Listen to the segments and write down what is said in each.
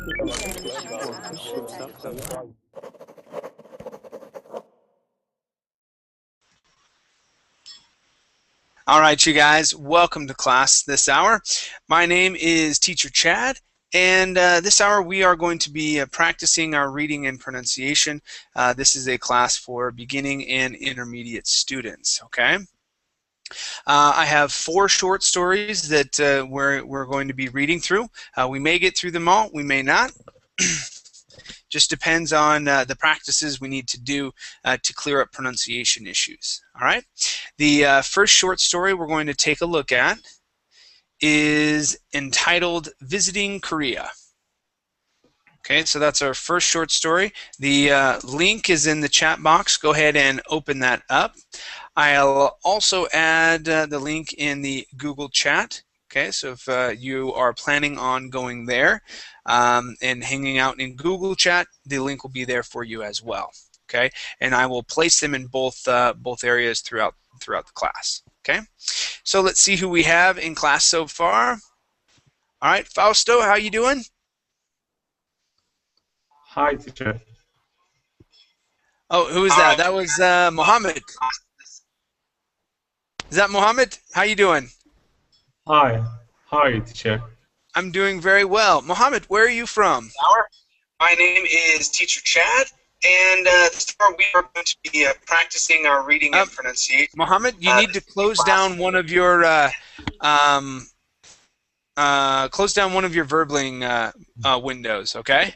All right, you guys, welcome to class this hour. My name is Teacher Chad, and this hour we are going to be practicing our reading and pronunciation. This is a class for beginning and intermediate students, okay? I have 4 short stories that we're going to be reading through. We may get through them all, we may not. Just depends on the practices we need to do to clear up pronunciation issues. All right. The first short story we're going to take a look at is entitled Visiting Korea. Okay, so that's our first short story. The link is in the chat box. Go ahead and open that up. I'll also add the link in the Google chat. Okay, so if you are planning on going there and hanging out in Google chat, the link will be there for you as well. Okay, and I will place them in both areas throughout the class. Okay, so let's see who we have in class so far. All right, Fausto, how you doing? Hi, teacher. Oh, who is that? That was Mohammed. Is that Mohammed? How you doing? Hi, teacher. I'm doing very well. Mohammed, where are you from? My name is Teacher Chad, and this hour we are going to be practicing our reading and pronunciation. Mohammed, you need to close down one of your Verbling windows, okay?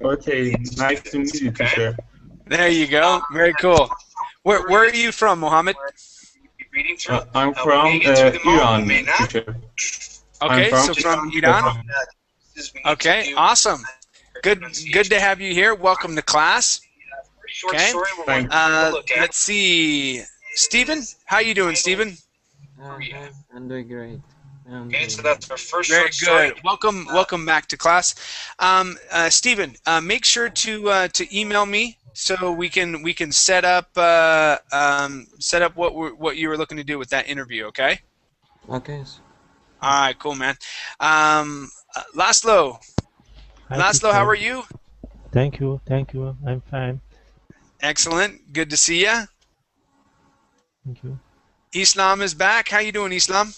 Okay, nice to meet you, teacher. There you go. Very cool. Where are you from, Mohammed? I'm from Iran, teacher. Okay, so from Iran? Okay, awesome. Good to have you here. Welcome to class. Okay. Let's see. Stephen, how you doing, Stephen? I'm doing great. Okay, so that's our first short story. Welcome back to class. Stephen, make sure to email me so we can set up what you were looking to do with that interview. Okay. Okay. All right, cool, man. Laszlo. Laszlo, how are you? Thank you. I'm fine. Excellent. Good to see you. Thank you. Islam is back. How you doing, Islam?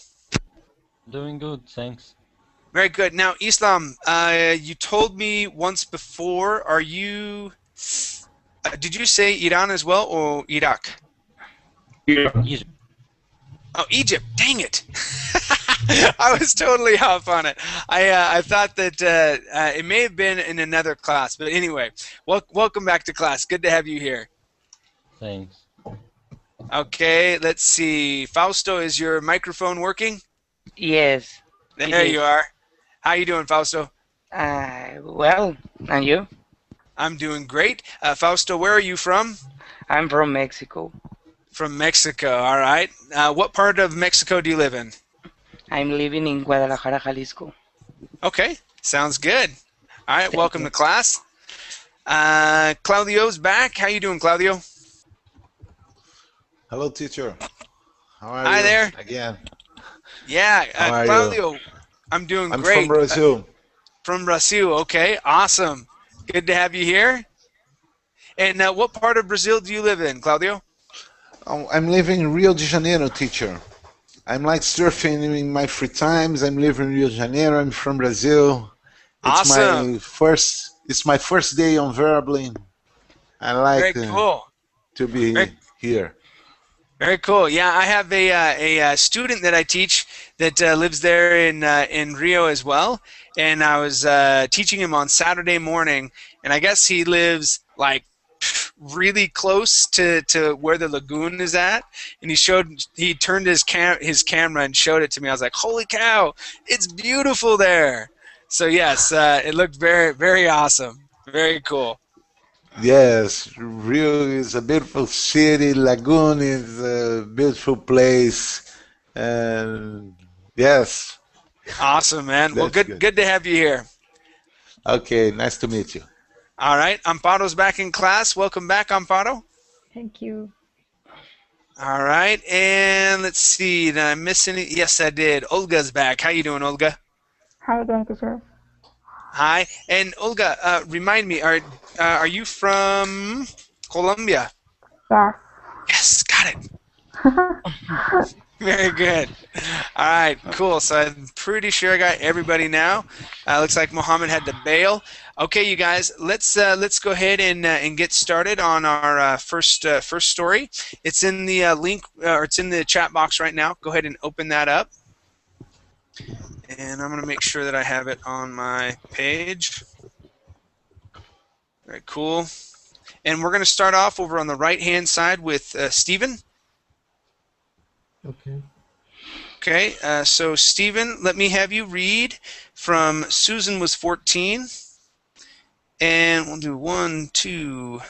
Doing good, thanks. Very good. Now, Islam, you told me once before, are you... did you say Iran as well, or Iraq? Egypt. Oh, Egypt. Dang it. I was totally off on it. I thought that it may have been in another class. But anyway, welcome back to class. Good to have you here. Thanks. Okay, let's see. Fausto, is your microphone working? Yes. There you are. How you doing, Fausto? Well, and you? I'm doing great. Fausto, where are you from? I'm from Mexico. From Mexico, all right. What part of Mexico do you live in? I'm living in Guadalajara, Jalisco. Okay, sounds good. All right, welcome to class. Claudio's back. How you doing, Claudio? Hello, teacher. How are you? Hi there. Again. Yeah, How are Claudio, you? I'm doing I'm great. from Brazil. From Brazil, okay, awesome. Good to have you here. And what part of Brazil do you live in, Claudio? I'm living in Rio de Janeiro, teacher. I'm like surfing in my free times. I'm living in Rio de Janeiro. I'm from Brazil. It's Awesome. my first day on Verbling. I like Very cool. to be here. Very cool. Yeah, I have a student that I teach that lives there in Rio as well, and I was teaching him on Saturday morning, and I guess he lives like really close to where the lagoon is at, and he turned his camera and showed it to me. I was like, holy cow, it's beautiful there. So yes, it looked very, very awesome. Very cool. Yes, Rio is a beautiful city. Lagoon is a beautiful place. And yes. Awesome, man. Well, good to have you here. Okay, nice to meet you. All right, Amparo's back in class. Welcome back, Amparo. Thank you. All right, and let's see. Did I miss any? Yes, I did. Olga's back. How you doing, Olga? How are you doing, teacher? Hi. And Olga, remind me, are you from Colombia? Yes. Yes, got it. Very good. All right, cool. So I'm pretty sure I got everybody now. Looks like Mohammed had to bail. Okay, you guys, let's go ahead and get started on our first story. It's in the link, or it's in the chat box right now. Go ahead and open that up, and I'm going to make sure that I have it on my page. Very cool. And we're going to start off over on the right-hand side with Stephen. Okay. Okay, so Stephen, let me have you read from Susan was 14, and we'll do 1, 2,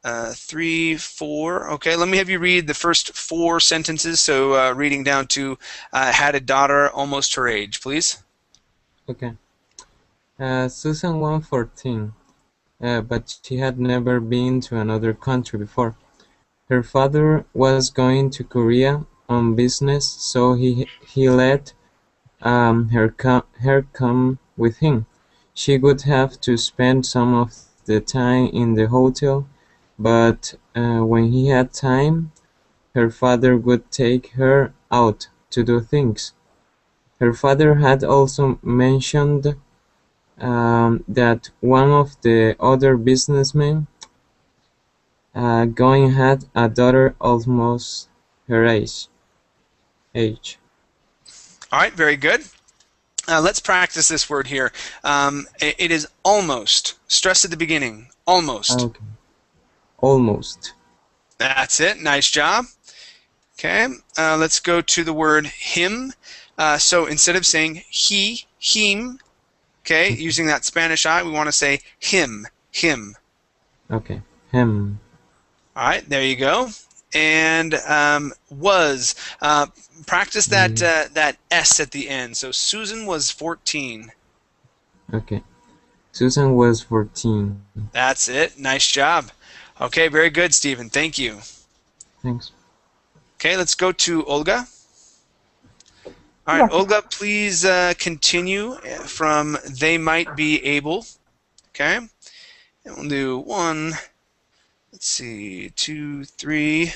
3, 4. Okay, let me have you read the first 4 sentences, so reading down to had a daughter almost her age, please. Okay. Susan was 14, but she had never been to another country before. Her father was going to Korea on business, so he let her come with him. She would have to spend some of the time in the hotel, but when he had time, her father would take her out to do things. Her father had also mentioned that one of the other businessmen going had a daughter almost her age. All right, very good. Let's practice this word here. It is almost. Stress at the beginning. Almost. Okay. Almost. That's it. Nice job. Okay, let's go to the word him. So instead of saying he, him, okay, using that Spanish I, we want to say him, him. Okay. Him. All right, there you go. And was. Practice that that S at the end. So Susan was 14. Okay. Susan was 14. That's it. Nice job. Okay, very good, Stephen. Thank you. Thanks. Okay, let's go to Olga. All right, Yes. Olga, please continue from they might be able. Okay, and we'll do 1, let's see, 2, 3,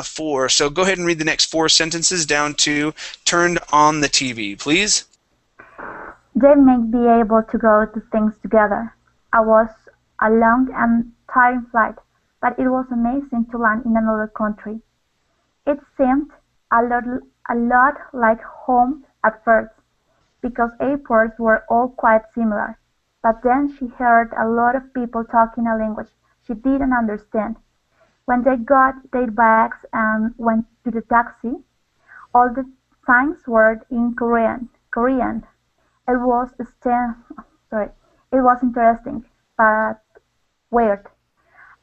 4. So go ahead and read the next 4 sentences down to turned on the TV, please. They may be able to go to things together. I was a long and tiring flight, but it was amazing to land in another country. It seemed a lot like home at first, because airports were all quite similar. But then she heard a lot of people talking a language she didn't understand. When they got their bags and went to the taxi, all the signs were in Korean. It was it was interesting, but weird.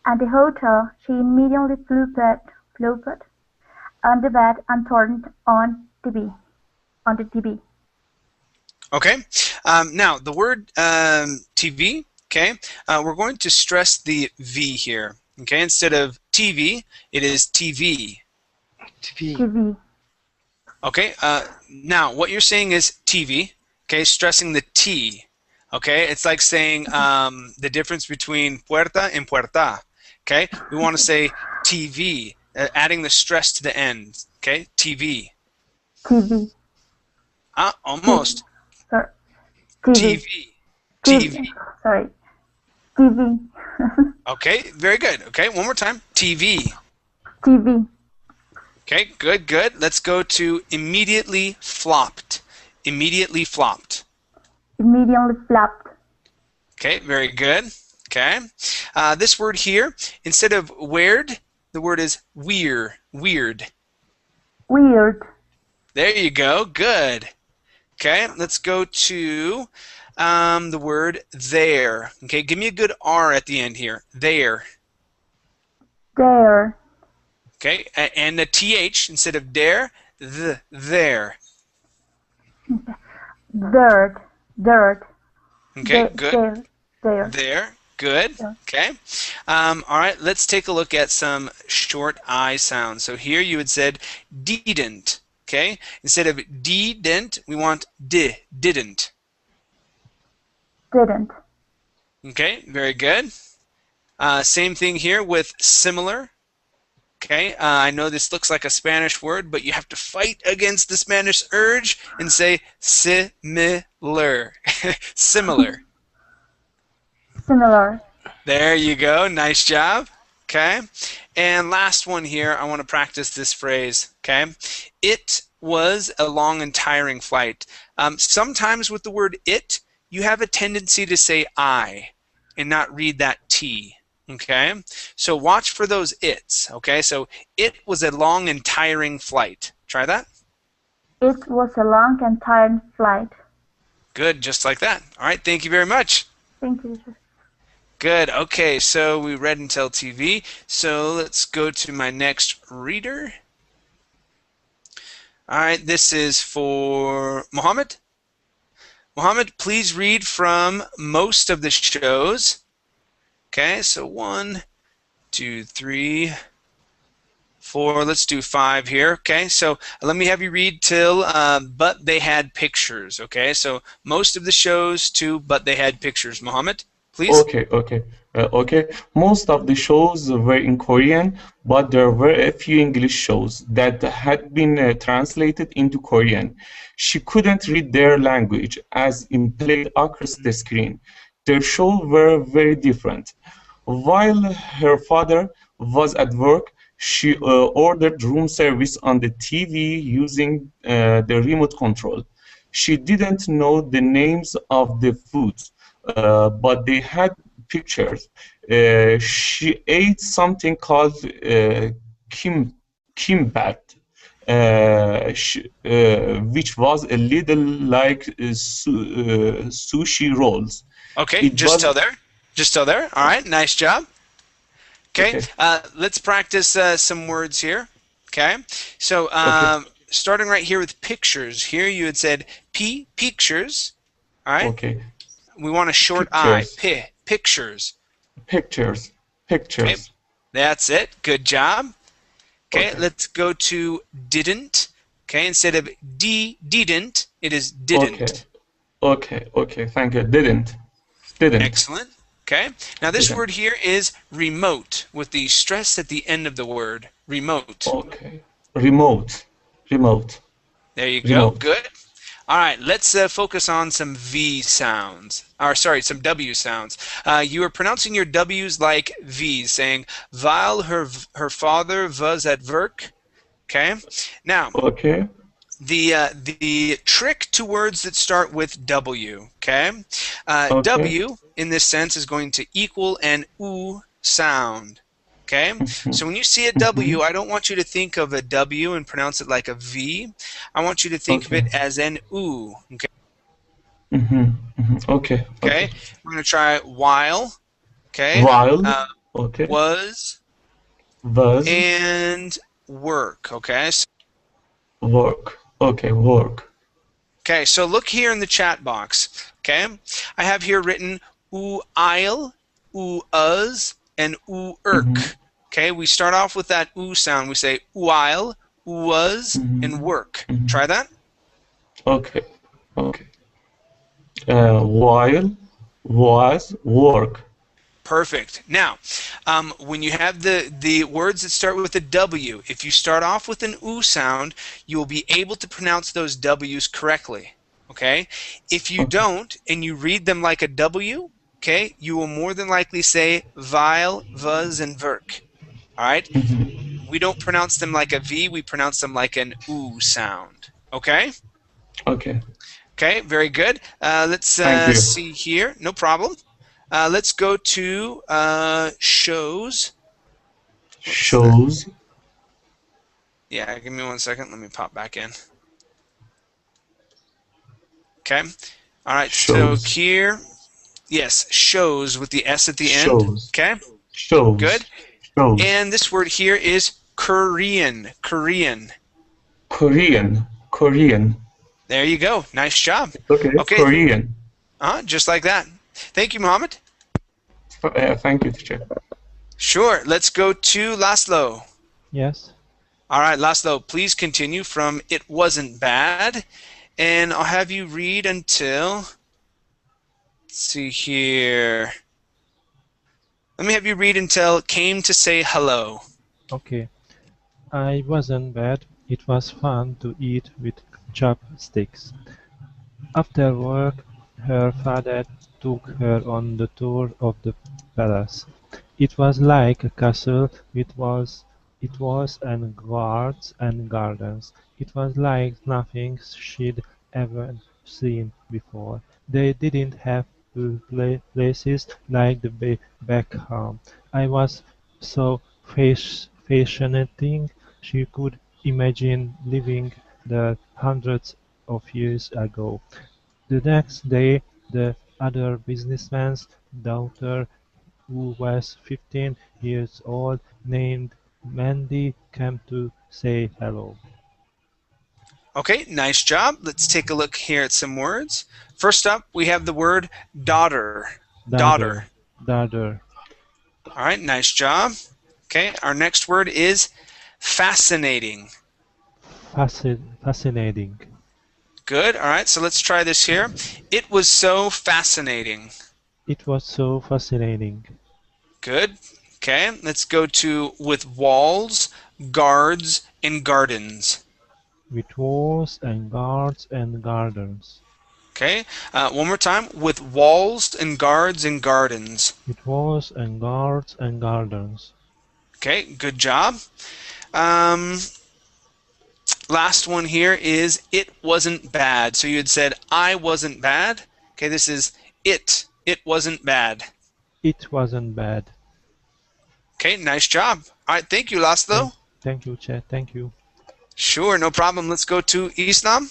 At the hotel, she immediately flopped on the bed and turned on the TV. Okay, now the word TV, okay, we're going to stress the V here. Okay, instead of TV, it is TV. TV. Okay, now what you're saying is TV, okay, stressing the T. Okay, it's like saying the difference between puerta and puerta. Okay, we want to say TV, adding the stress to the end. Okay, TV. TV. Almost. Sorry. TV. TV. Sorry. TV. Okay, very good. Okay, one more time. TV. TV. Okay, good, good. Let's go to immediately flopped. Immediately flopped. Immediately flopped. Okay, very good. Okay. This word here, instead of weird, the word is weird. Weird. Weird. There you go. Good. Okay, let's go to the word there. Okay, give me a good R at the end here. There. There. Okay, and the TH instead of there, there. Dirt. Dirt. Okay, good. There. There. Good. Yeah. Okay. All right, let's take a look at some short I sounds. So here you had said didn't. Okay, instead of didn't, we want didn't. didn't. Okay, very good. Same thing here with similar. Okay, I know this looks like a Spanish word, but you have to fight against the Spanish urge and say similar. Similar. Similar. There you go. Nice job. Okay. And last one here, I want to practice this phrase. Okay. It was a long and tiring flight. Sometimes with the word it, you have a tendency to say I and not read that T. Okay. So watch for those its. Okay. So it was a long and tiring flight. Try that. It was a long and tiring flight. Good. Just like that. All right. Thank you very much. Thank you, teacher. Good. Okay, so we read Untitled TV. So let's go to my next reader. All right, this is for Mohammed. Mohammed, please read from most of the shows. Okay, so 1, 2, 3, 4. Let's do 5 here. Okay, so let me have you read till but they had pictures. Okay, so most of the shows to but they had pictures. Mohammed, please. Okay. Most of the shows were in Korean, but there were a few English shows that had been translated into Korean. She couldn't read their language as it played across the screen. Their shows were very different. While her father was at work, she ordered room service on the TV using the remote control. She didn't know the names of the foods, but they had pictures. She ate something called kimbap, which was a little like sushi rolls. Okay, just till there. Just till there. All right, nice job. Okay, let's practice some words here. Okay, so starting right here with pictures. Here you had said pictures. All right. Okay. We want a short pictures. Pictures. Pictures. Okay. That's it. Good job. Okay, let's go to didn't. Okay, instead of didn't, it is didn't. Okay. Thank you. Didn't. Excellent. Okay. Now this Didn't. word here is remote with the stress at the end of the word. Remote. Okay. Remote. There you go. Good. All right, let's focus on some V sounds. Or sorry, some W sounds. You are pronouncing your W's like V's, saying while her father was at work. Okay. Now. Okay. The trick to words that start with W. Okay. W in this sense is going to equal an oo sound. Okay, so when you see a W, I don't want you to think of a W and pronounce it like a V. I want you to think of it as an oo. Okay. Okay. We're going to try while. Okay. While. Was. And work. Okay. Work. Okay. Work. Okay. So look here in the chat box. Okay. I have here written oo I'll, oo us, and oo irk. Okay, we start off with that oo sound. We say while, was, and work. Try that. Okay. While, was, work. Perfect. Now, when you have the words that start with a W, if you start off with an oo sound, you will be able to pronounce those W's correctly. Okay? If you don't, and you read them like a W, okay, you will more than likely say while, was, and work. All right? We don't pronounce them like a V, we pronounce them like an oo sound. Okay? Okay. Okay, very good. Let's see here. No problem. Let's go to shows. Shows. Yeah, give me 1 second. Let me pop back in. Okay. All right, shows. So here, yes, shows with the S at the end. Shows. Okay? Shows. Good. Shows. And this word here is Korean. Korean. There you go. Nice job. Okay. Korean. Just like that. Thank you, Mohammed. Thank you, teacher. Sure. Let's go to Laszlo. Yes. All right, Laszlo, please continue from It Wasn't Bad. And I'll have you read until, let's see here. Let me have you read until came to say hello. Okay. I wasn't bad. It was fun to eat with chopsticks. After work, her father took her on the tour of the palace. It was like a castle with walls and guards and gardens. It was like nothing she'd ever seen before. They didn't have places like the back home. I was so fascinating she could imagine living there hundreds of years ago. The next day, the other businessman's daughter, who was 15 years old, named Mandy, came to say hello. Okay, nice job. Let's take a look here at some words. First up, we have the word daughter. Daughter. Daughter. All right, nice job. Okay, our next word is fascinating. Fascinating. Good. All right, so let's try this here. It was so fascinating. It was so fascinating. Good. Okay, let's go to with walls, guards, and gardens. With walls and guards and gardens. Okay, one more time. With walls and guards and gardens. With walls and guards and gardens. Okay, good job. Last one here is it wasn't bad. So you had said I wasn't bad. Okay, this is it. It wasn't bad. It wasn't bad. Okay, nice job. All right, thank you, Laszlo. Thank you, Chad. Thank you. Sure, no problem. Let's go to Islam.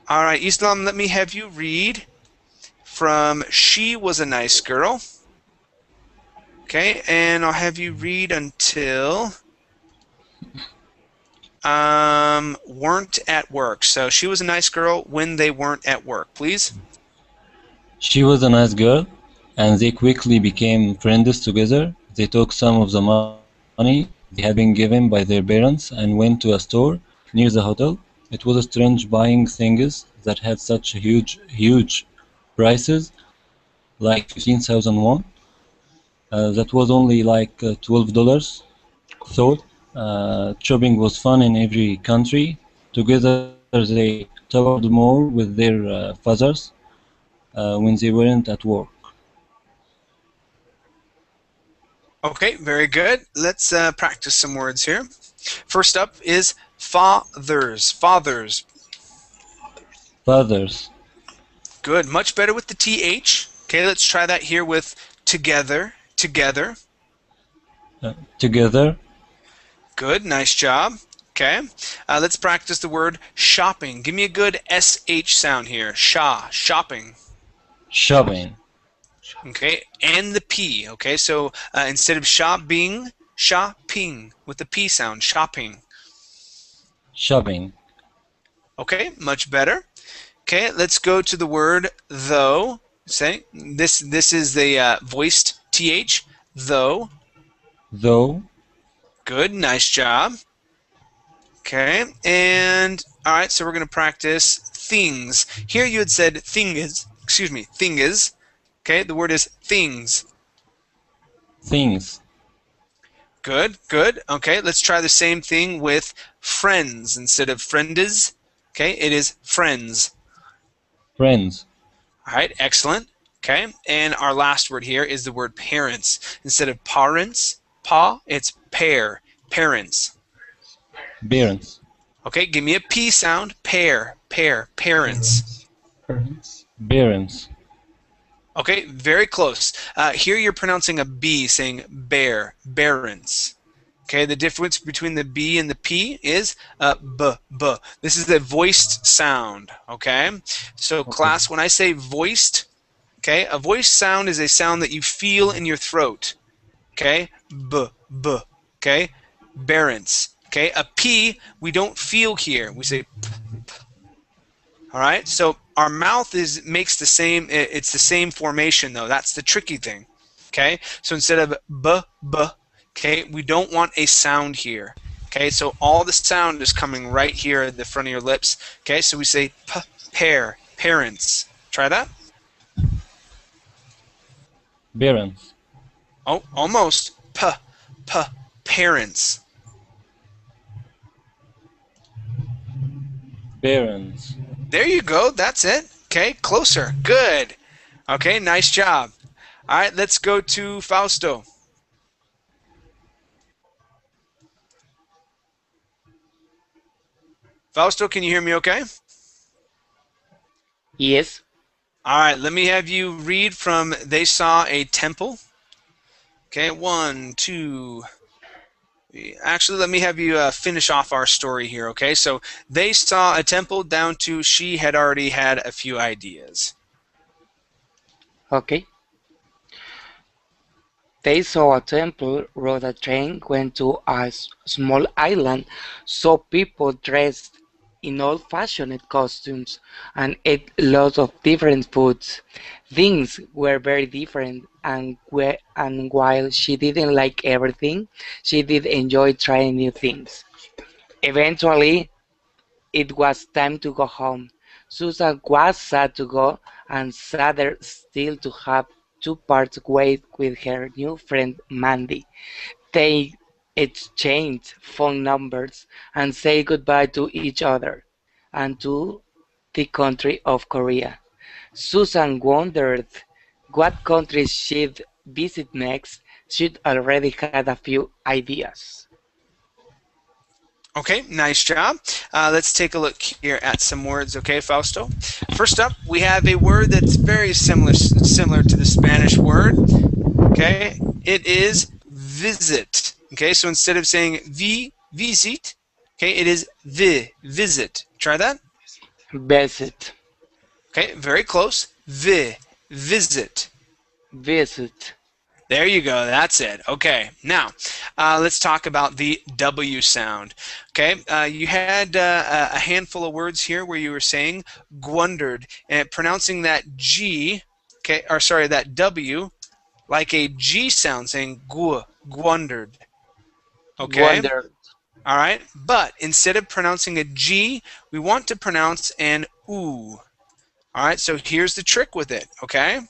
All right, Islam, let me have you read from She Was a Nice Girl. Okay, and I'll have you read until weren't at work. So she was a nice girl when they weren't at work, please. She was a nice girl, and they quickly became friends together. They took some of the money they had been given by their parents and went to a store near the hotel. It was strange buying things that had such huge prices, like 15,000 won. That was only like $12. So, shopping was fun in every country. Together they traveled more with their fathers when they weren't at work. Okay, very good. Let's practice some words here. First up is fathers. Fathers. Fathers. Good. Much better with the TH. Okay, let's try that here with together. Together. Together. Good. Nice job. Okay. Let's practice the word shopping. Give me a good SH sound here. Shopping. Shopping. Okay, and the P. Okay, so instead of shopping with the P sound. Shopping. Shopping. Okay, much better. Okay, let's go to the word though. Say this is the voiced TH. Though. Though. Good, nice job. Okay, and all right, so we're going to practice things. Here you had said thing is. Okay, the word is things. Things. Good, good. Okay, let's try the same thing with friends instead of friendes. Okay, it is friends. Friends. All right, excellent. Okay, and our last word here is the word parents. Instead of parents, it's pair, parents. Parents. Okay, give me a P sound. Pair, parents. Parents. Okay, very close. Here you're pronouncing a B, saying bear, barons. Okay, the difference between the B and the P is b. This is a voiced sound. Okay, so class, when I say voiced, okay, a voiced sound is a sound that you feel in your throat. Okay, b. Okay, barons. Okay, a P we don't feel here. We say p. All right, so our mouth makes the same. It's the same formation though. That's the tricky thing. Okay, so instead of b, okay, we don't want a sound here. Okay, so all the sound is coming right here at the front of your lips. Okay, so we say p, pair, parents. Try Try that. Parents. Oh, almost. Parents. Parents. There you go. That's it. Okay, closer. Good. Okay, nice job. All right, let's go to Fausto. Fausto, can you hear me okay? Yes. All right, let me have you read from They Saw a Temple. Okay, 1, 2. Actually, let me have you finish off our story here, okay? So they saw a temple down to she had already had a few ideas. Okay. They saw a temple, rode a train, went to a small island, saw people dressed in old-fashioned costumes, and ate lots of different foods. Things were very different, and while she didn't like everything, she did enjoy trying new things. Eventually, it was time to go home. Susan was sad to go, and sadder still to have to part ways with her new friend Mandy. They exchanged phone numbers and said goodbye to each other and to the country of Korea. Susan wondered what countries she'd visit next. She'd already had a few ideas. Okay, nice job. Let's take a look here at some words, okay, Fausto? First up, we have a word that's very similar to the Spanish word, okay? It is visit, okay? So instead of saying visit, okay, it is visit. Try that. Visit. Okay, very close. Visit. Visit. There you go. That's it. Okay. Now, let's talk about the W sound. Okay. You had a handful of words here where you were saying gwundered, and pronouncing that G, okay, or sorry, that W, like a G sound, saying gwundered. Okay. Wondered. All right. But instead of pronouncing a G, we want to pronounce an oo. All right. So here's the trick with it. Okay.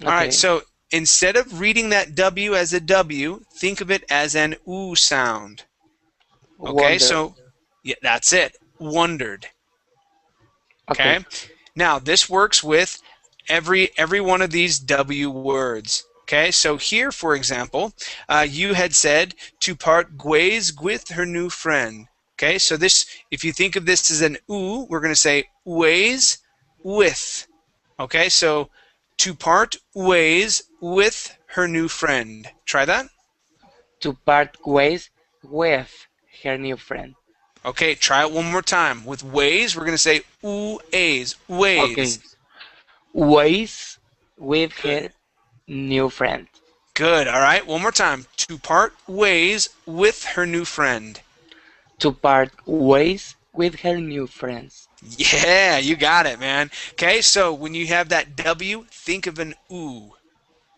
All right. Okay. So instead of reading that W as a W, think of it as an oo sound. Okay, Wondered. so yeah, that's it. Wondered. Okay. Now this works with every one of these W words. Okay, so here, for example, you had said to part ways with her new friend. Okay, so this, if you think of this as an oo, we're going to say ways with. Okay, so to part ways with her new friend. Try that. To part ways with her new friend. Okay, try it one more time. With ways, we're going to say ways. Okay. Ways with her new friend. Good. All right, one more time. To part ways with her new friend. To part ways with her new friends. Yeah, you got it, man. Okay, so when you have that W, think of an oo.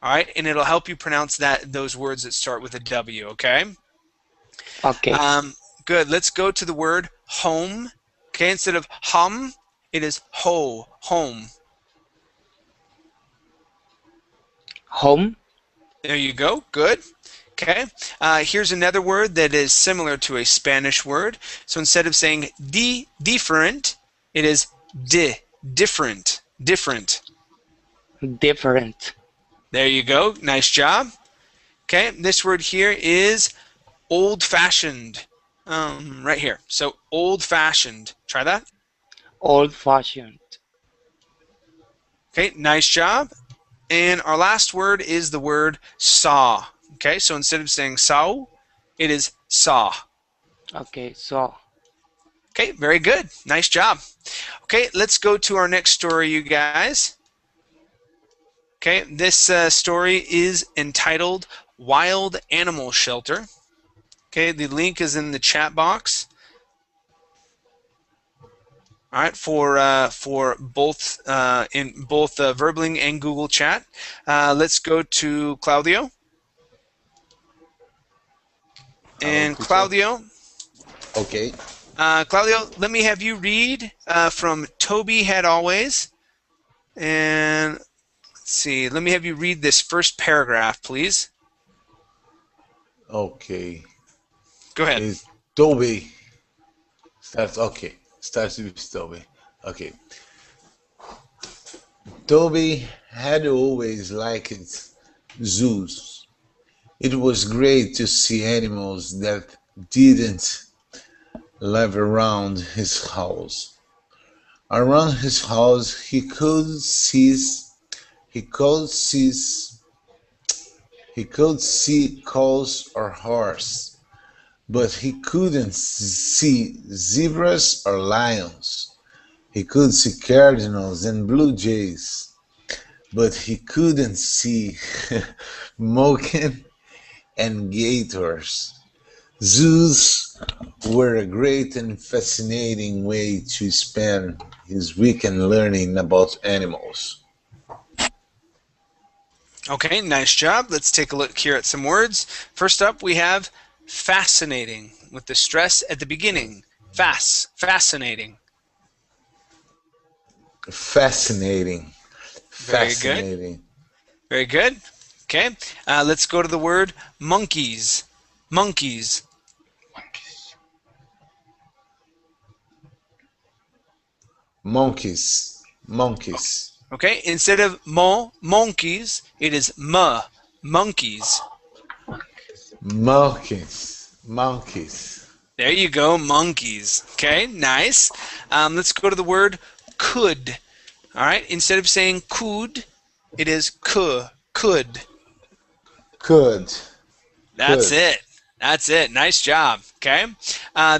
All right, and it'll help you pronounce those words that start with a W. Okay. Okay. Good. Let's go to the word home. Okay, instead of hum, it is home. Home. There you go. Good. Okay. Here's another word that is similar to a Spanish word. So instead of saying different, it is different. Different. There you go. Nice job. Okay. This word here is old-fashioned. Right here. So old-fashioned. Try that. Old-fashioned. Okay. Nice job. And our last word is the word saw. Okay, so instead of saying saw, it is saw. Okay, saw. Okay, very good. Nice job. Okay, let's go to our next story, you guys. Okay, this story is entitled Wild Animal Shelter. Okay, the link is in the chat box. All right, for both in both Verbling and Google Chat. Let's go to Claudio. And Claudio. Okay. Claudio, let me have you read from Toby Had Always. And let's see. Let me have you read this first paragraph, please. Okay. Go ahead. It's Toby. Starts with Toby. Okay. Toby had always liked zoos. It was great to see animals that didn't live around his house. Around his house he could see cows or horse, but he couldn't see zebras or lions. He could see cardinals and blue jays, but he couldn't see moken and gators. Zoos were a great and fascinating way to spend his weekend learning about animals. Okay, nice job. Let's take a look here at some words. First up, we have fascinating with the stress at the beginning. Fascinating. Fascinating. Very good. Fascinating. Very good. Okay, let's go to the word monkeys. Monkeys. Monkeys. Monkeys. Okay, instead of monkeys, it is monkeys. Monkeys. Monkeys. There you go, monkeys. Okay, nice. Let's go to the word could. All right, instead of saying could, it is could. Could. That's Could. it. That's it. Nice job. Okay.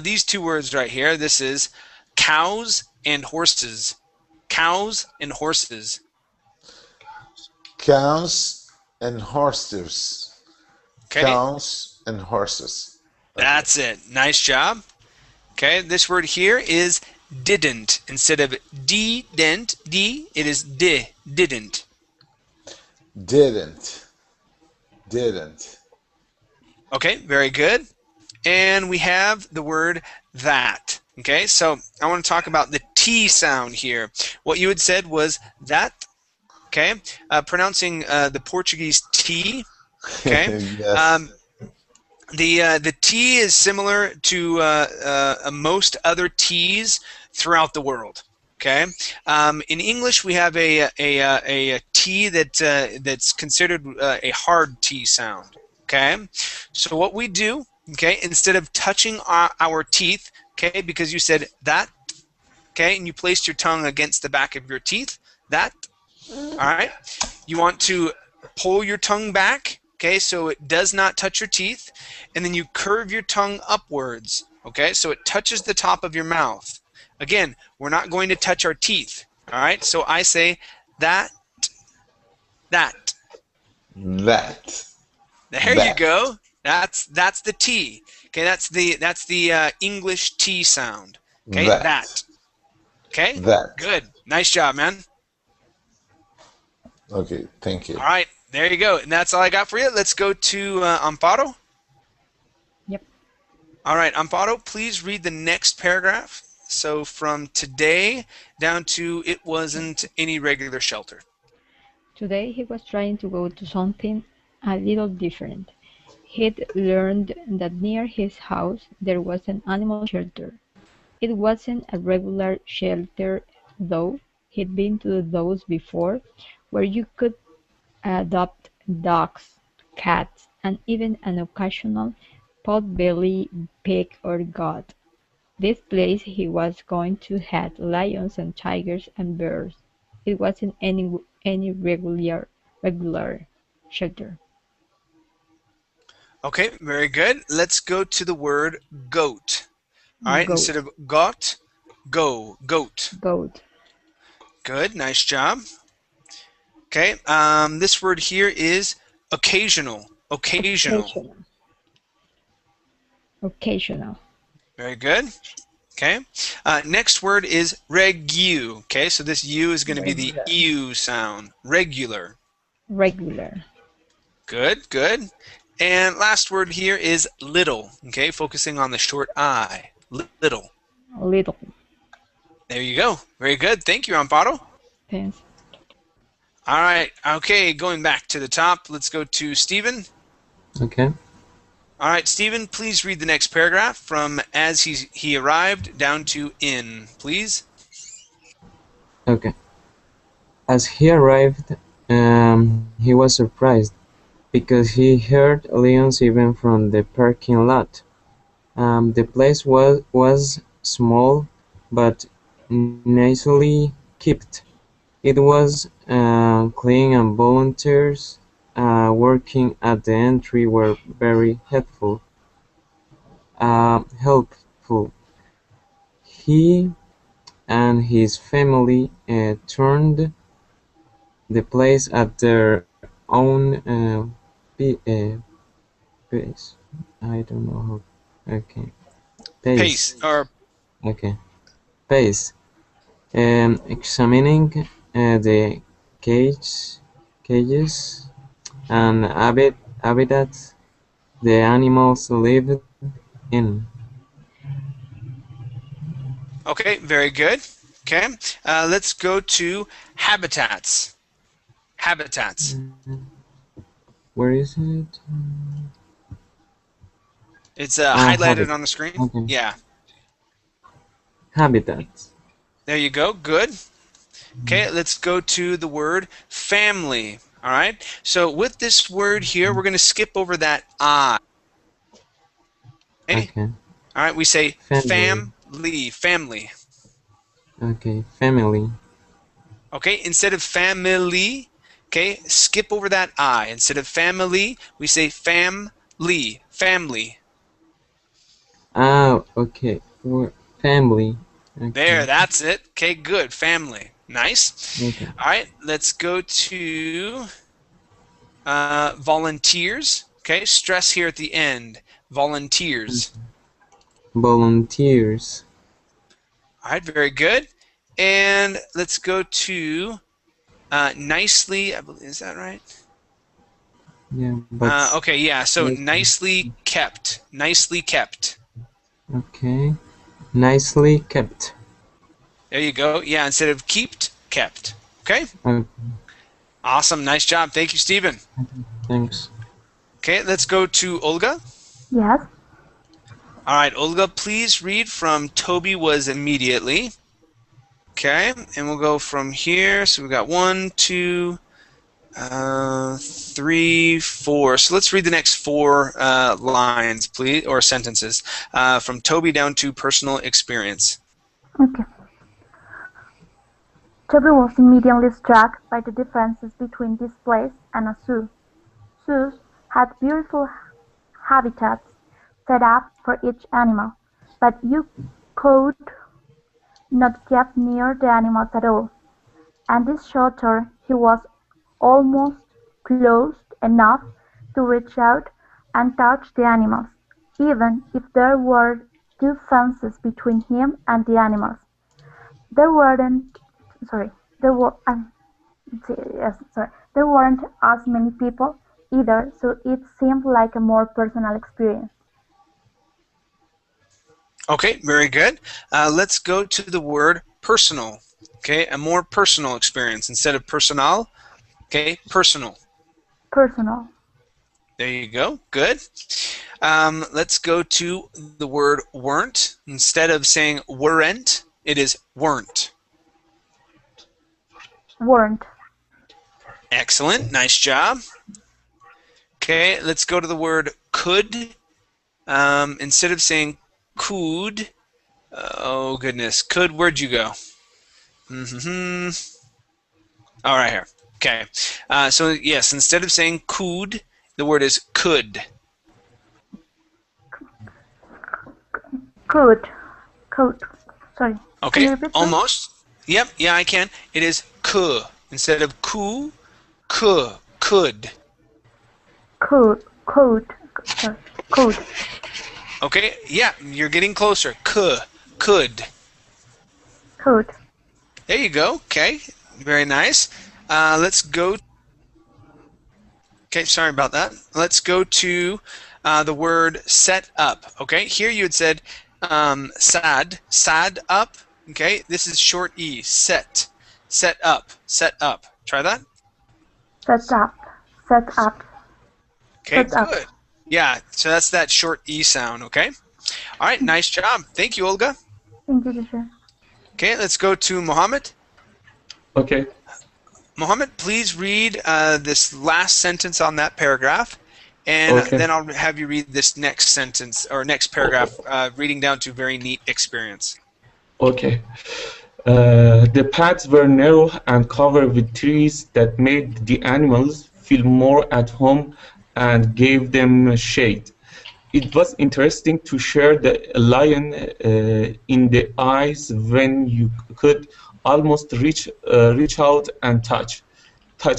These two words right here. This is cows and horses. Cows and horses. Cows and horses. Okay. Cows and horses. Okay. That's it. Nice job. Okay. This word here is didn't. Instead of didn't, it is didn't. Didn't. Didn't. Okay. Very good. And we have the word that. Okay. So I want to talk about the T sound here. What you had said was that. Okay. Pronouncing the Portuguese T. Okay. Yes. The T is similar to most other T's throughout the world. Okay. In English, we have a T that's considered a hard T sound. Okay. So what we do, okay, instead of touching our teeth, okay, because you said that, okay, and you placed your tongue against the back of your teeth, that, all right, you want to pull your tongue back, okay, so it does not touch your teeth, and then you curve your tongue upwards, okay, so it touches the top of your mouth. Again, we're not going to touch our teeth, all right, so I say that. There you go. That's the T. Okay, that's the English T sound. Okay, that. Okay, That. good. Nice job, man. Okay, thank you. All right, there you go. And that's all I got for you. Let's go to Amparo. Yep. All right, Amparo, please read the next paragraph. So from today down to it wasn't any regular shelter. Today he was trying to go to something a little different. He'd learned that near his house there was an animal shelter. It wasn't a regular shelter, though. He'd been to those before, where you could adopt dogs, cats, and even an occasional pot-bellied pig or goat. This place he was going to had lions and tigers and bears. It wasn't any regular shelter. Okay, very good. Let's go to the word goat. All right, Goat. instead of got, goat. Goat. Good, nice job. Okay, this word here is occasional. Occasional. Occasional. Very good. Okay. Next word is regu. Okay, so this U is going to be the EU sound. Regular. Regular. Good, good. And last word here is little. Okay, focusing on the short I. Little. Little. There you go. Very good. Thank you, Amparo. Thanks. All right. Okay, going back to the top, let's go to Stephen. Okay. All right, Stephen, please read the next paragraph from as he arrived down to in, please. Okay. As he arrived, he was surprised because he heard lions even from the parking lot. The place was small but nicely kept. It was clean and volunteers working at the entry were very helpful. He and his family turned the place at their own pace. I don't know how. Okay, Pace, pace. or Okay, pace. Examining the cages and habitats the animals lived in. okay, very good. Okay, let's go to habitats. Habitats. Where is it? It's Habit. highlighted on the screen. Okay. Yeah, Habitats. there you go. Good. Okay, let's go to the word family. All right. So with this word here, we're going to skip over that I. Okay. Okay. All right. We say Family. family. Family. Okay. Family. Okay. Instead of family, okay, skip over that I. Instead of family, we say family. Family. Okay. Family. There, Okay. that's it. Okay, good. Family. Nice. Okay. All right, let's go to volunteers. Okay, stress here at the end. Volunteers. Volunteers. All right, very good. And let's go to nicely. I believe, is that right? Yeah, but Okay, yeah. So nicely kept. Nicely kept. okay. Nicely kept. There you go. Yeah, instead of kept, kept. Okay. Okay. Awesome. Nice job. Thank you, Stephen. Thanks. Okay, let's go to Olga. Yes. All right, Olga, please read from Toby was immediately. Okay, and we'll go from here. So we got 1, 2, 3, 4. So let's read the next 4 lines, please, or sentences. From Toby down to personal experience. Okay. Toby was immediately struck by the differences between this place and a zoo. Zoos had beautiful habitats set up for each animal, but you could not get near the animals at all. And this shelter he was almost close enough to reach out and touch the animals, even if there were 2 fences between him and the animals. There weren't sorry, there were yes, sorry, there weren't as many people either, so it seemed like a more personal experience. Okay, very good. Let's go to the word personal. Okay, a more personal experience instead of personal. Okay, personal. Personal. There you go. Good. Let's go to the word weren't. Instead of saying weren't, it is weren't. Weren't. Excellent. Nice job. Okay, let's go to the word could. Instead of saying could, oh goodness, could, where'd you go? All right, here. Okay. So yes, instead of saying could, the word is could. Could. Could. Sorry. Can you Okay, repeat that? almost. Yep, yeah, I can. It is could instead of could. Could. Could. Sorry. Could. Okay, yeah, you're getting closer. Could. Could. There you go. Okay, very nice. Let's go. Okay, sorry about that. Let's go to the word set up. Okay, here you had said sad up. Okay, this is short E. Set up. Try that. Set up. Set up. Okay, Set up. good. Yeah, so that's that short E sound, okay? All right, nice job. Thank you, Olga. Thank you, teacher. Okay, let's go to Mohammed. Okay. Mohammed, please read this last sentence on that paragraph, and Okay. then I'll have you read this next sentence or next paragraph, reading down to very neat experience. Okay. The paths were narrow and covered with trees that made the animals feel more at home and gave them shade. It was interesting to share the lion in the eyes when you could almost reach out and touch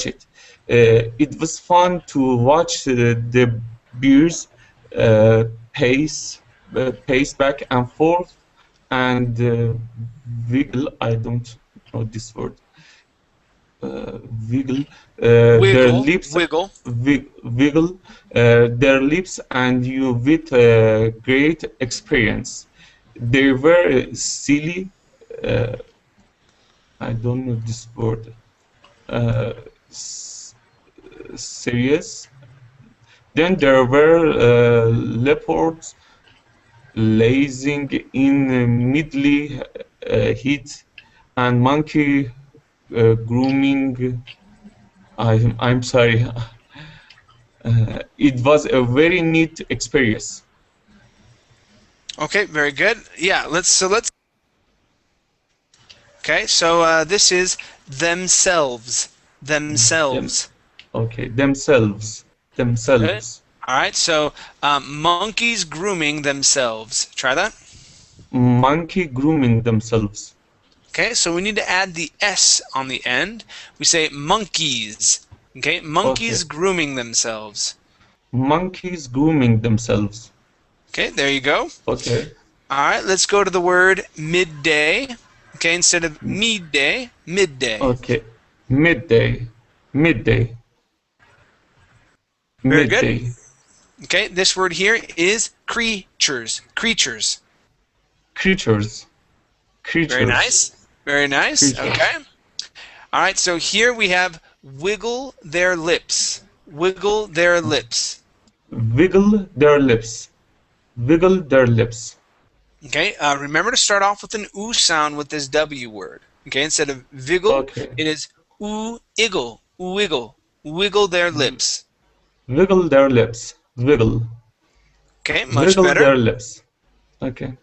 it. It was fun to watch the bears pace back and forth and wiggle. I don't know this word. Wiggle their Wiggle, lips, wiggle. wiggle their lips, and you with great experience. They were silly. I don't know this word. Serious. Then there were leopards lazing in midday heat, and monkey grooming. I'm sorry. It was a very neat experience. Okay, very good. Yeah, let's. Okay, so this is themselves. Themselves. Okay, themselves. Good. All right, so monkeys grooming themselves. Try that. Monkey grooming themselves. Okay, so we need to add the S on the end. We say monkeys. Okay, monkeys grooming themselves. Monkeys grooming themselves. Okay, there you go. Okay. All right, let's go to the word midday. Okay, instead of midday, midday. Okay, midday. Midday. Very midday. good. Okay, this word here is creatures. Creatures. Creatures. Creatures. Very nice. Very nice. Creatures. Okay. All right, so here we have wiggle their lips. Wiggle their lips. Wiggle their lips. Wiggle their lips. Okay, remember to start off with an oo sound with this W word. Okay, instead of wiggle, it is oo iggle, wiggle, wiggle their lips. Wiggle their lips. Wiggle. Okay, much Wiggle better. their lips. Okay.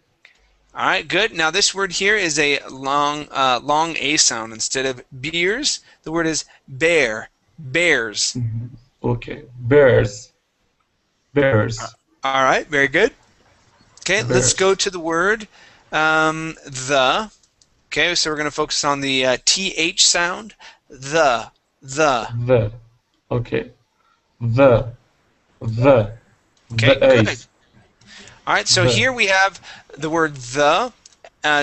All right, good. Now this word here is a long A sound. Instead of beers, the word is bear. Bears. Okay. Bears. Bears. All right, very good. Okay, Bears. let's go to the word the. Okay, so we're going to focus on the TH sound. The. The. Okay. Okay, good. All right, so here we have the word the.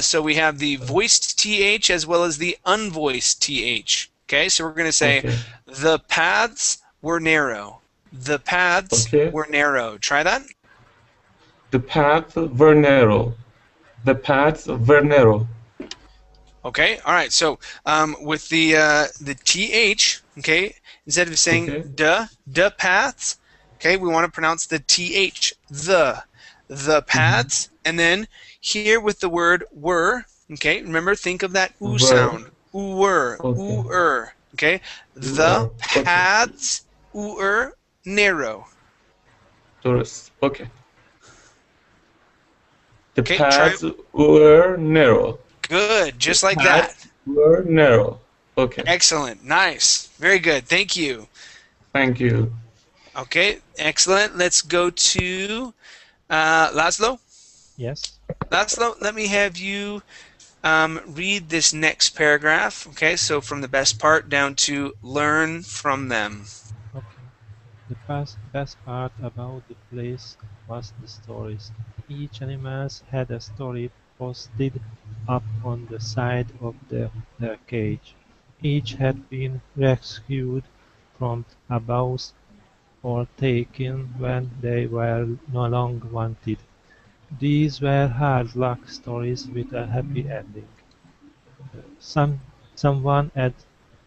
So we have the voiced TH as well as the unvoiced TH. Okay, so we're going to say the paths were narrow. The paths were narrow. Try that. The paths were narrow. The paths were narrow. Okay, all right. So with the TH, okay, instead of saying the paths, okay, we want to pronounce the TH, the paths, and then here with the word were, okay, remember, think of that oo sound. Ooer, okay, the paths narrow. Tourist. Okay. The Okay, paths were narrow. Good, just like that. Were narrow. Okay. Excellent, nice, very good. Thank you. Thank you. Okay, excellent. Let's go to Laszlo. Yes. Laszlo, let me have you read this next paragraph. Okay, so from the best part down to learn from them. Okay. The best part about the place was the stories. Each animal had a story posted up on the side of their cage. Each had been rescued from abuse or taken when they were no longer wanted. These were hard luck stories with a happy ending. Someone had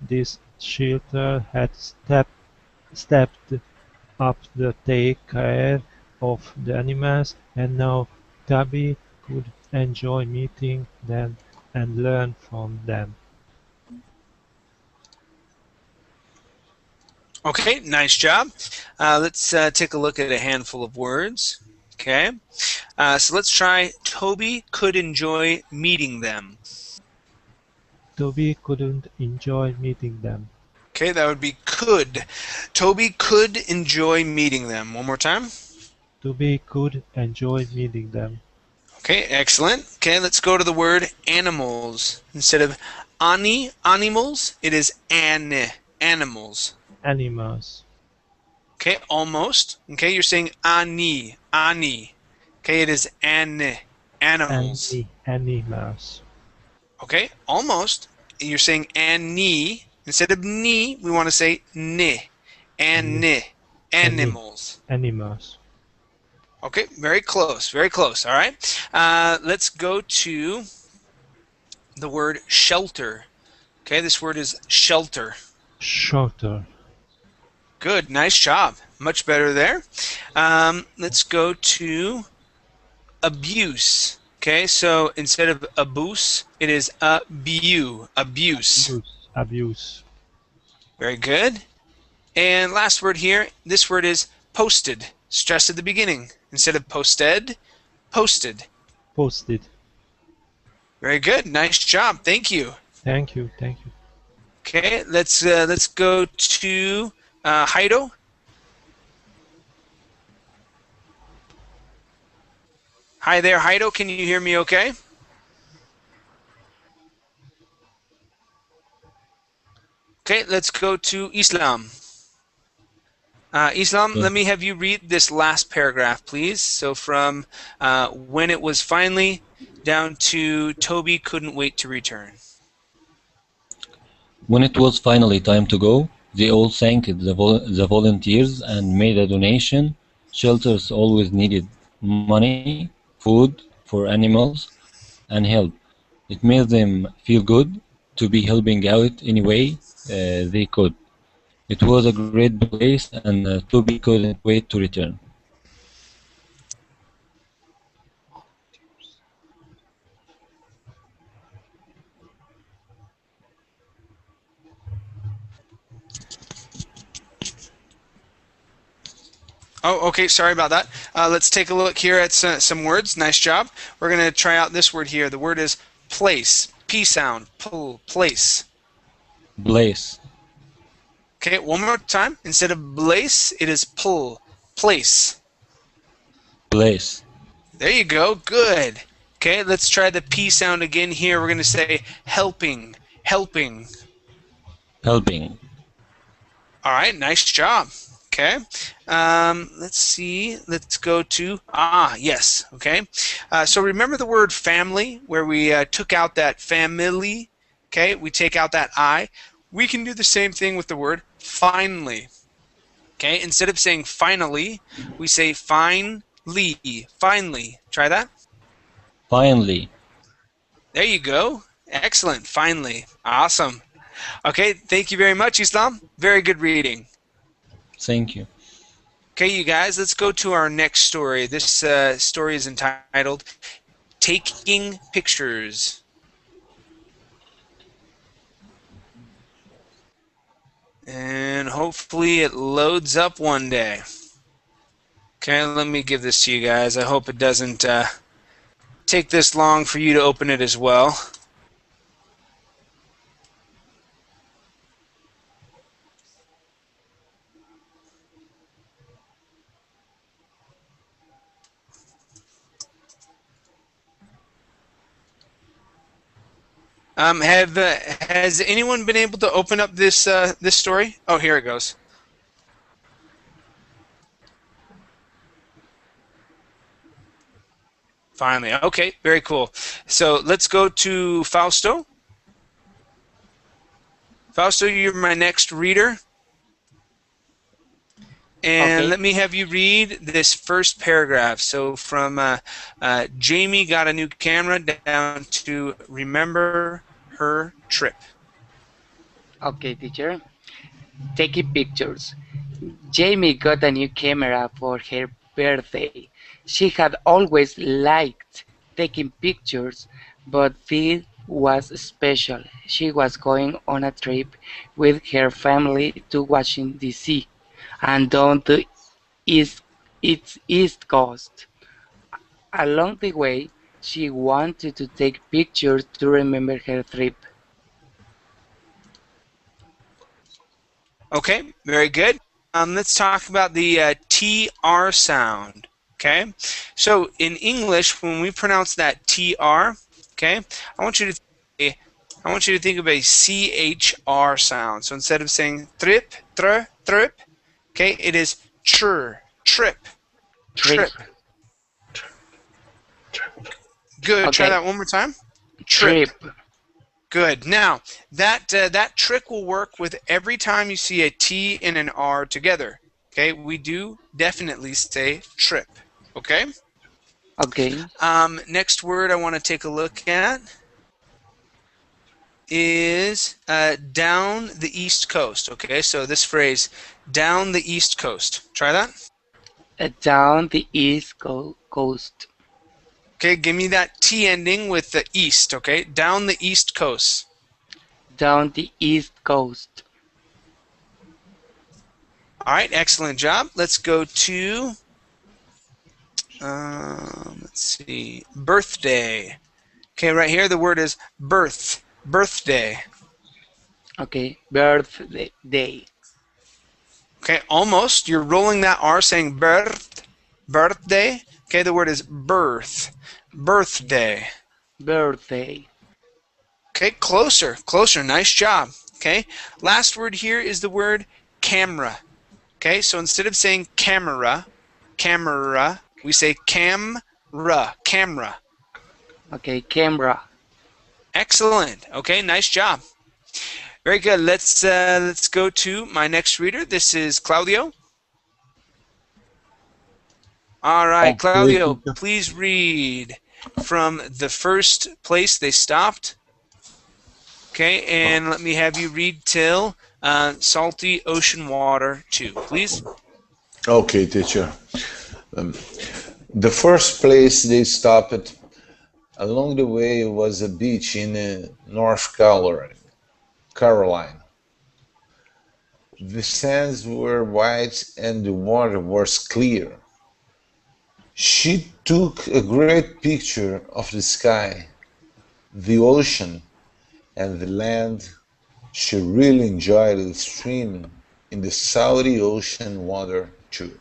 This shelter had stepped up to take care of the animals, and now Gabby could enjoy meeting them and learn from them. Okay, nice job. Let's take a look at a handful of words. Okay, so let's try Toby could enjoy meeting them. Toby couldn't enjoy meeting them. Okay, that would be could. Toby could enjoy meeting them. One more time. Toby could enjoy meeting them. Okay, excellent. Okay, let's go to the word animals. Instead of animals, it is animals. Animals. Okay, almost. Okay, you're saying ani. Okay, it is animals. Animals. Okay, almost. You're saying ani. Instead of ni, we want to say ni. Animals. Animals. Okay, very close, very close. All right. Let's go to the word shelter. Okay, this word is shelter. Shelter. Good, nice job. Much better there. Let's go to abuse. Okay, so instead of abuse, it is abuse. Abuse. Very good. And last word here, this word is posted. Stress at the beginning. Instead of posted, posted. Posted. Very good. Nice job. Thank you. Thank you. Thank you. Okay, let's go to Heido. Hi there, Heido. Can you hear me okay? Okay, let's go to Islam. Islam, let me have you read this last paragraph, please. So from when it was finally down to Toby couldn't wait to return. When it was finally time to go, they all thanked the volunteers and made a donation. Shelters always needed money, food for animals, and help. It made them feel good to be helping out any way they could. It was a great place, and Toby couldn't wait to return. Oh, okay. Sorry about that. Let's take a look here at some words. Nice job. We're going to try out this word here. The word is place. P sound. Place. Place. Okay, one more time. Instead of place, it is pull. Place. Place. There you go. Good. Okay, let's try the P sound again here. We're going to say helping. Helping. Helping. All right, nice job. Okay, let's see. Let's go to, yes, okay. So remember the word family, where we took out that family, okay? We take out that I. We can do the same thing with the word finally, okay? Instead of saying finally, we say finely. Finally. Try that. Finally. There you go. Excellent. Finally. Awesome. Okay, thank you very much, Islam. Very good reading. Thank you. Okay, you guys, let's go to our next story. This story is entitled Taking Pictures. And hopefully it loads up one day. Okay, let me give this to you guys. I hope it doesn't take this long for you to open it as well. Has anyone been able to open up this this story? Oh, here it goes. Finally, okay, very cool. So let's go to Fausto. Fausto, you're my next reader. And Okay. let me have you read this first paragraph. So from Jamie got a new camera down to remember her trip. Okay, teacher. Taking pictures. Jamie got a new camera for her birthday. She had always liked taking pictures, but this was special. She was going on a trip with her family to Washington, D.C. and down to its East Coast. Along the way, she wanted to take pictures to remember her trip. Okay, very good. Let's talk about the TR sound. Okay, so in English, when we pronounce that TR, okay, I want you to think of a CHR sound. So instead of saying trip, trip, okay, it is trip. Trip. Good. Try Okay, that one more time. trip. Good. Now that trick will work with every time you see a T and an R together. Okay, we do definitely say trip. Okay. Okay, Next word I want to take a look at is down the East Coast. Okay, so this phrase, down the East Coast. Try that. down the Coast. Okay, give me that T ending with the East. Okay, down the East Coast. Down the East Coast. All right, excellent job. Let's go to, let's see, birthday. Okay, right here the word is birthday. Okay, birthday. Okay, almost. You're rolling that R, saying birthday. Okay, the word is birthday. Birthday. Okay, closer. Nice job. Okay, last word here is the word camera. Okay, so instead of saying camera, we say camera. Okay, camera. Excellent. Okay, nice job. Very good. Let's go to my next reader. This is Claudio. All right, Okay, Claudio, teacher. please read from the first place they stopped. Okay, and let me have you read till salty ocean water 2, please. Okay, teacher. The first place they stopped along the way was a beach in North Carolina. The sands were white and the water was clear. She took a great picture of the sky, the ocean, and the land. She really enjoyed swimming in the salty ocean water too.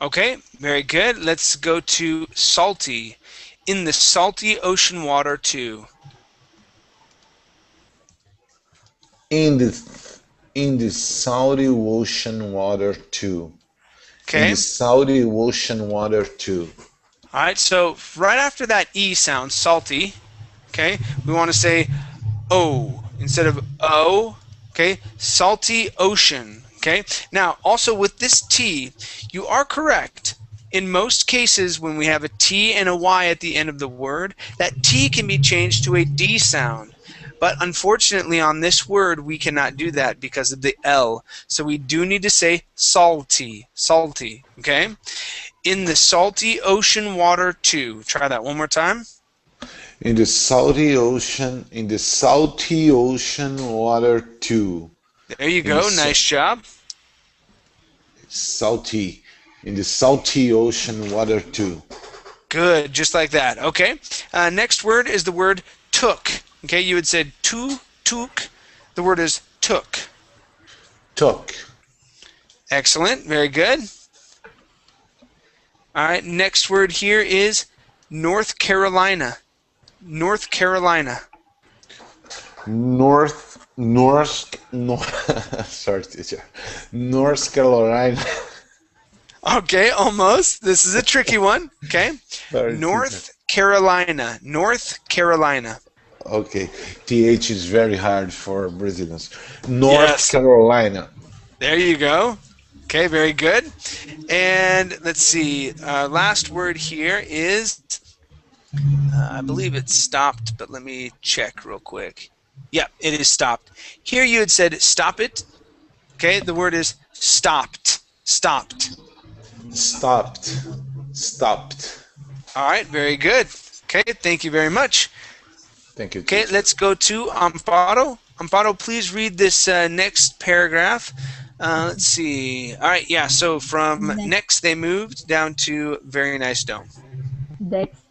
Okay, very good. Let's go to salty. In the salty ocean water 2. In the salty ocean water too. In Okay. the salty ocean water too. All right, so right after that E sound, salty, okay, we want to say O instead of O, okay, salty ocean, okay. Now, also with this T, you are correct. In most cases, when we have a T and a Y at the end of the word, that T can be changed to a D sound. But unfortunately, on this word, we cannot do that because of the L. So we do need to say salty, okay? In the salty ocean water 2. Try that one more time. In the salty ocean water too. There you In the go. Nice job. salty in the salty ocean water too. Good, just like that. Okay. Next word is the word took. Okay, you had said took. The word is took. Took. Excellent. Very good. All right. Next word here is North Carolina. North Carolina. Sorry, teacher. North Carolina. Okay, almost. This is a tricky one. Okay. Sorry, North Carolina. North Carolina. Okay, TH is very hard for Brazilians. North Yes. Carolina. There you go. Okay, very good. And let's see. Last word here is I believe it's stopped, but let me check real quick. Yep, it is stopped. Here you had said stop it. Okay, the word is stopped. Stopped. Stopped. Stopped. All right, very good. Okay, thank you very much. Thank you, Okay, teacher. let's go to Amparo. Amparo, please read this next paragraph. Let's see. All right, yeah, so from Next, next they moved down to very nice dome. next,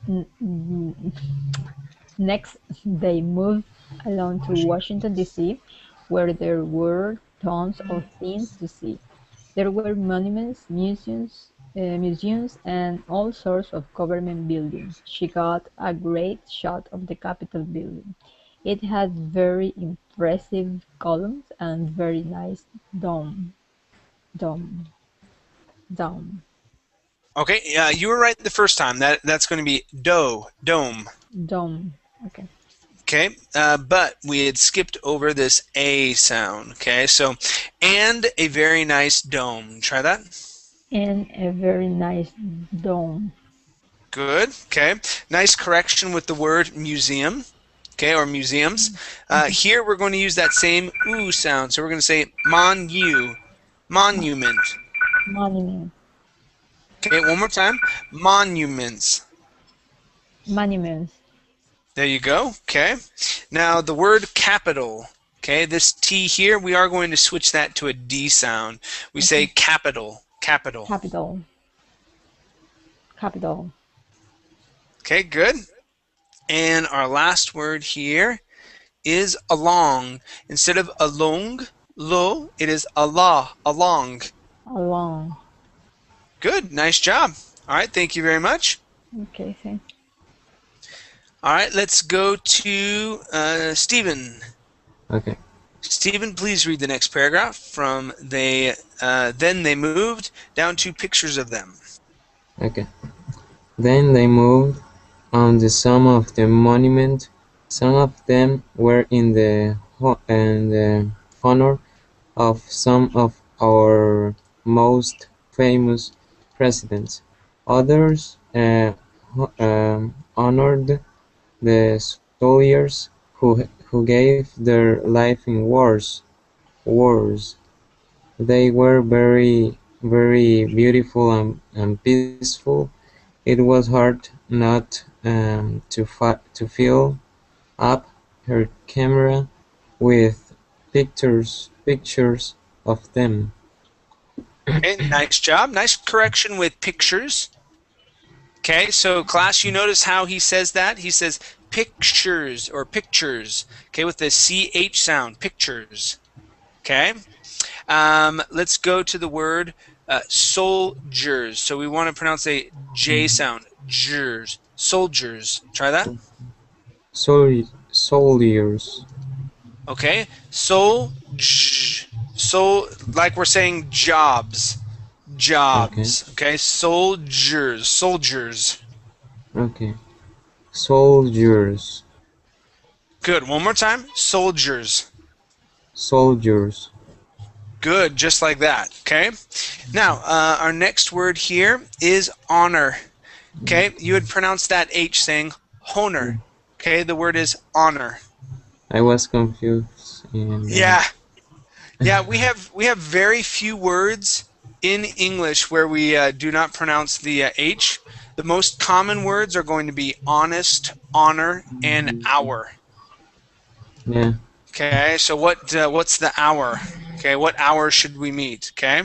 next, they moved along to Washington, D.C., where there were tons of things to see. There were monuments, museums, and all sorts of government buildings. She got a great shot of the Capitol building. It had very impressive columns and very nice dome, dome, Okay, you were right the first time. That's going to be dome. dome. Okay. Okay, but we had skipped over this A sound. Okay, so and a very nice dome. Try that. And a very nice dome. Good. Okay, nice correction with the word museum. Okay, or museums. Here we're going to use that same oo sound. So we're going to say monument. Monument. Okay, one more time. Monuments. Monuments. There you go. Okay. Now the word capital. Okay, this T here, we are going to switch that to a D sound. We say capital. Capital. Capital. Capital. Okay, good. And our last word here is along. Instead of along, lo, it is Allah, along. Along. Good, nice job. All right, thank you very much. Okay, thanks. All right, let's go to Stephen. Okay. Stephen, please read the next paragraph from then they moved down to pictures of them. Okay. Then they moved on to some of the monuments. Some of them were in the honor of some of our most famous presidents. Others honored the soldiers who gave their life in wars. They were very beautiful and peaceful. It was hard not to fill up her camera with pictures of them. Okay, nice job. Nice correction with pictures. Okay, so class, you notice how he says that? He says pictures or pictures. Okay, with the CH sound, pictures. Okay. Let's go to the word soldiers. So we want to pronounce a J sound. Jers. Soldiers. Try that. Soldiers. Okay. Like we're saying jobs. Jobs. Okay. Soldiers. Soldiers. Okay. Soldiers. Good. One more time. Soldiers. Soldiers. Good. Just like that. Okay. Now, our next word here is honor. Okay. You would pronounce that H saying honor. Okay. The word is honor. I was confused. Yeah. Yeah, we have very few words in English where we do not pronounce the H. The most common words are going to be honest, honor, and hour. Yeah. Okay, so what's the hour? Okay, what hour should we meet? Okay,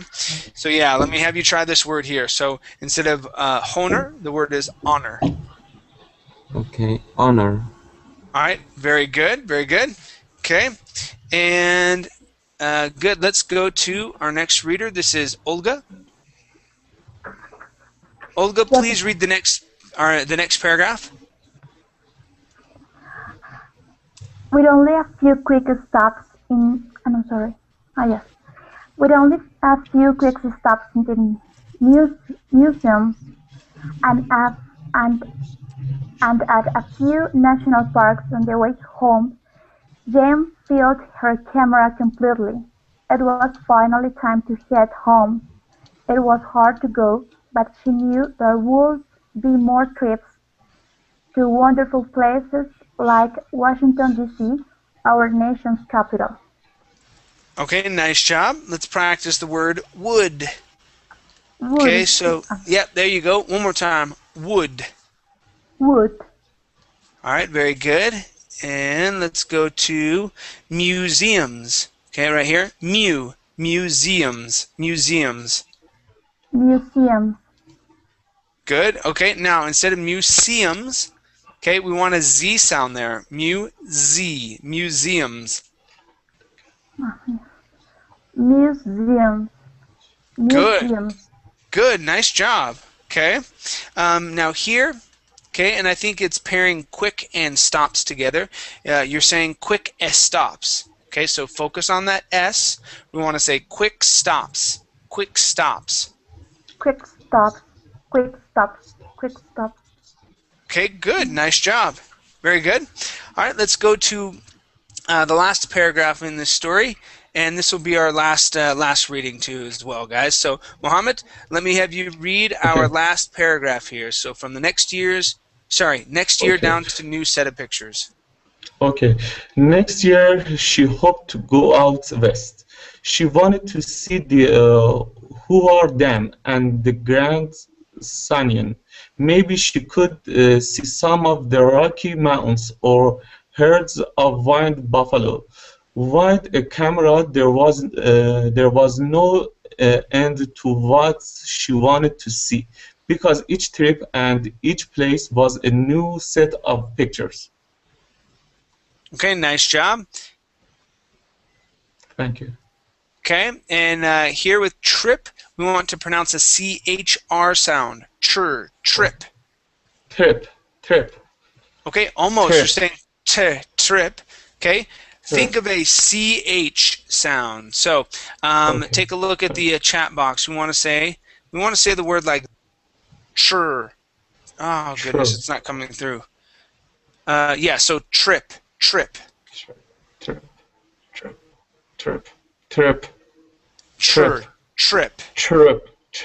so yeah, let me have you try this word here. So instead of honor, the word is honor. Okay, honor. All right, very good, very good. Okay, and good. Let's go to our next reader. This is Olga. Olga, please read the next paragraph. With only a few quick stops in, I'm sorry. Yes. With only a few quick stops in the museums and at a few national parks on the way home, Jane filled her camera completely. It was finally time to head home. It was hard to go, but she knew there would be more trips to wonderful places like Washington, D.C., our nation's capital. Okay, nice job. Let's practice the word would. Okay, Would, so, yep, there you go. One more time. Would. would, All right, very good. And let's go to museums. Okay, right here. Museums. Museums. museums, Good. Okay, now instead of museums, okay, we want a Z sound there. Museums. museums, Good. museums, Good. Nice job. Okay. Now here, okay, and I think it's pairing quick and stops together. You're saying quick S stops. Okay, so focus on that S. We want to say quick stops. Quick stops. quick stops, quick stops, quick stops. Okay, good. Nice job. Very good. All right, let's go to the last paragraph in this story, and this will be our last reading too as well, guys. So, Mohammed, let me have you read our last paragraph here. So, from the next year down to new set of pictures. Okay. Next year, she hoped to go out west. She wanted to see the Hoover Dam and the Grand Canyon. Maybe she could see some of the Rocky Mountains or herds of wild buffalo. With a camera, there was no end to what she wanted to see, because each trip and each place was a new set of pictures. Okay, nice job. Thank you. Okay, and here with trip, we want to pronounce a CHR sound. Trip. Trip. Okay, almost. Trip. You're saying trip. Okay, think of a CH sound. So take a look at the chat box. We want to say the word like chur. Oh goodness, it's not coming through. Yeah, so trip. Trip.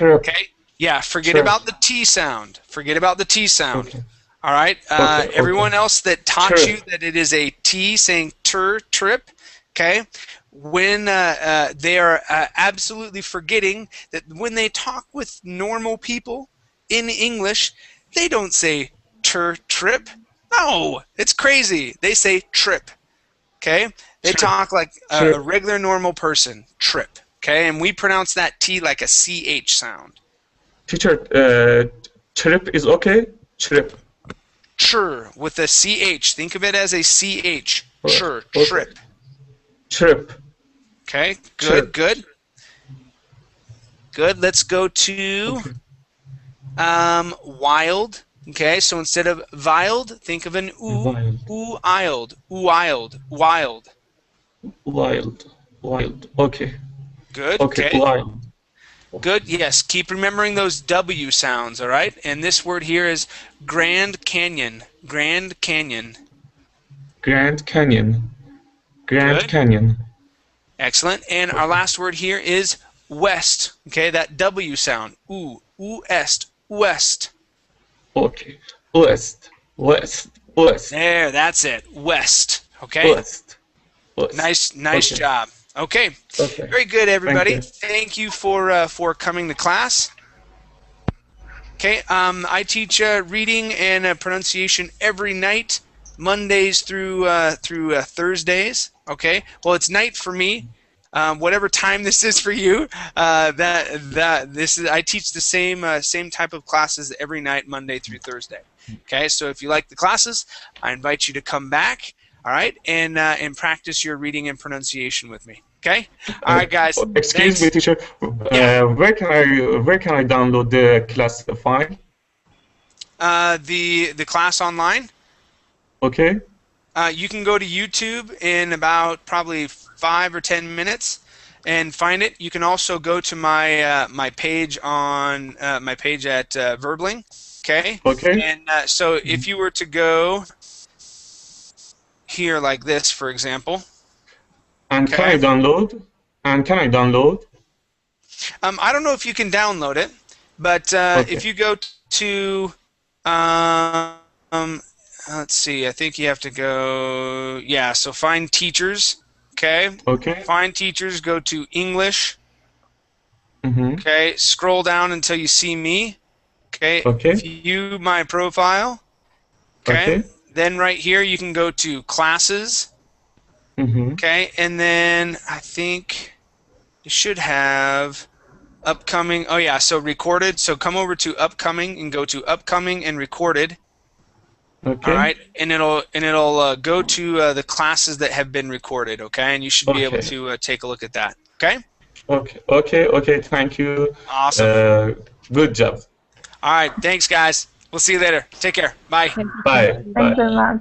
Okay. Yeah, forget about the T sound. Okay. All right. Everyone else that taught Trip. you that it is a T saying trip. Okay. When they are absolutely forgetting that when they talk with normal people in English, they don't say trip. No, it's crazy. They say trip. Okay? They talk like a regular normal person. Trip. Okay? And we pronounce that T like a CH sound. Teacher, trip is okay? Trip. Chur with a CH. Think of it as a CH. Chur. Okay. Trip. Trip. Okay? Trip. Good. Let's go to wild. Okay, so instead of wild, think of an oo. Wild. Okay. Good. Okay. Wild. Good. Yes. Keep remembering those W sounds. All right. And this word here is Grand Canyon. Grand Canyon. Grand Canyon. Grand Good. Canyon. Excellent. And our last word here is west. Okay, that W sound. Ooh. Est. West. Okay. West. There. That's it. West. Okay. West. Nice Okay. job. Okay. Very good, everybody. Thank you for coming to class. Okay. I teach reading and pronunciation every night, Mondays through Thursdays. Okay. Well, it's night for me. Whatever time this is for you, I teach the same type of classes every night, Monday through Thursday. Okay, so if you like the classes, I invite you to come back. All right, and practice your reading and pronunciation with me. Okay. All right, guys. Excuse me, teacher. Where can I download the class file? The class online. Okay. You can go to YouTube in about probably 5 or 10 minutes and find it. You can also go to my my page on my page at Verbling. Okay. Okay. And so if you were to go here like this, for example. And can I download? I don't know if you can download it, but if you go to let's see. I think you have to go. Yeah. So find teachers. Okay. Okay. Find teachers. Go to English. Mm-hmm. Okay. Scroll down until you see me. Okay. Okay. View my profile. Okay. Okay. Then right here you can go to classes. Mm-hmm. Okay. And then I think you should have upcoming. Oh yeah. So recorded. So come over to upcoming and go to upcoming and recorded. Okay. All right, and it'll go to the classes that have been recorded. Okay, and you should be able Okay. to take a look at that. Okay. Okay. Okay. Okay. Thank you. Awesome. Good job. All right. Thanks, guys. We'll see you later. Take care. Bye. Thank you. Bye. Thanks Bye. very much.